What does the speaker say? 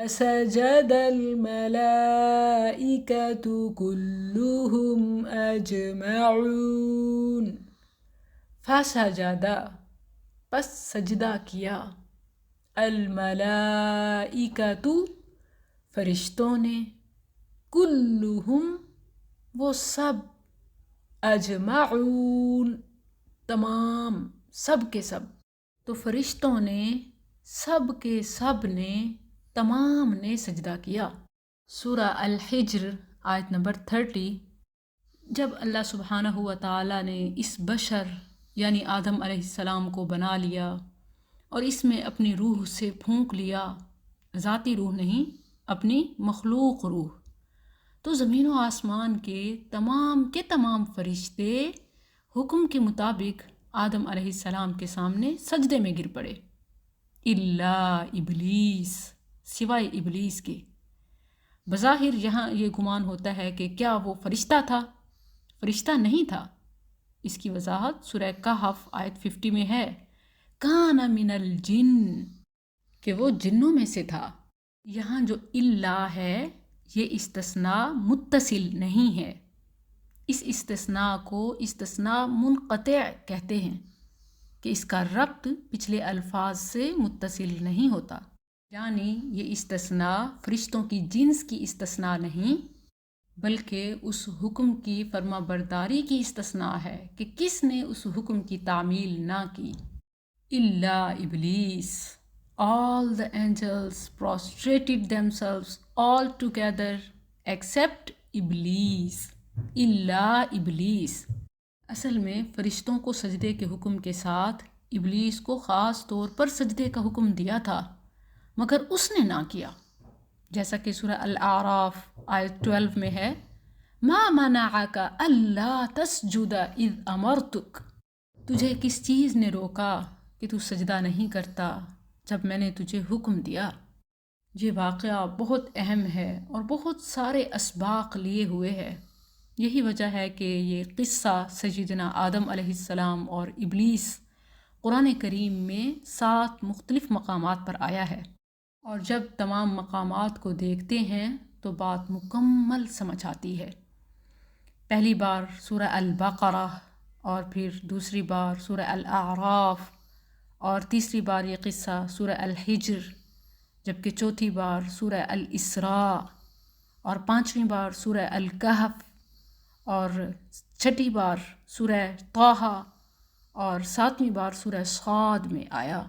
فسجد الملائكة كلهم أجمعون. فسجد پس سجدہ کیا، الملائکۃ فرشتوں نے، کلہم وہ سب، اجمعون تمام، سب کے سب. تو فرشتوں نے، سب کے سب نے، تمام نے سجدہ کیا. سورہ الحجر آیت نمبر 30. جب اللہ سبحانہ و تعالیٰ نے اس بشر یعنی آدم علیہ السلام کو بنا لیا اور اس میں اپنی روح سے پھونک لیا، ذاتی روح نہیں، اپنی مخلوق روح، تو زمین و آسمان کے تمام فرشتے حکم کے مطابق آدم علیہ السلام کے سامنے سجدے میں گر پڑے، الا ابلیس، سوائے ابلیس کے. بظاہر یہاں یہ گمان ہوتا ہے کہ کیا وہ فرشتہ تھا؟ فرشتہ نہیں تھا. اس کی وضاحت سورہ کہف آیت 50 میں ہے، کان من الجن، کہ وہ جنوں میں سے تھا. یہاں جو الا ہے یہ استثناء متصل نہیں ہے، اس استثناء کو استثناء منقطع کہتے ہیں کہ اس کا ربط پچھلے الفاظ سے متصل نہیں ہوتا. یعنی یہ استثناء فرشتوں کی جنس کی استثناء نہیں بلکہ اس حکم کی فرما برداری کی استثناء ہے کہ کس نے اس حکم کی تعمیل نہ کی. الا ابلیس، all the angels prostrated themselves all together except ابلیس، الا ابلیس. اصل میں فرشتوں کو سجدے کے حکم کے ساتھ ابلیس کو خاص طور پر سجدے کا حکم دیا تھا مگر اس نے نہ کیا، جیسا کہ سورہ الاعراف آیت 12 میں ہے، ما منعک الا تسجد اذ امرتک، تجھے کس چیز نے روکا کہ تو سجدہ نہیں کرتا جب میں نے تجھے حکم دیا. یہ واقعہ بہت اہم ہے اور بہت سارے اسباق لیے ہوئے ہے. یہی وجہ ہے کہ یہ قصہ سیدنا آدم علیہ السلام اور ابلیس قرآن کریم میں 7 مختلف مقامات پر آیا ہے، اور جب تمام مقامات کو دیکھتے ہیں تو بات مکمل سمجھ آتی ہے. پہلی بار سورہ البقرہ، اور پھر دوسری بار سورہ الاعراف، اور تیسری بار یہ قصہ سورہ الحجر، جبکہ چوتھی بار سورہ الاسراء، اور 5ویں بار سورہ الکہف، اور 6ٹھی بار سورہ طٰہٰ، اور 7ویں بار سورہ صاد میں آیا.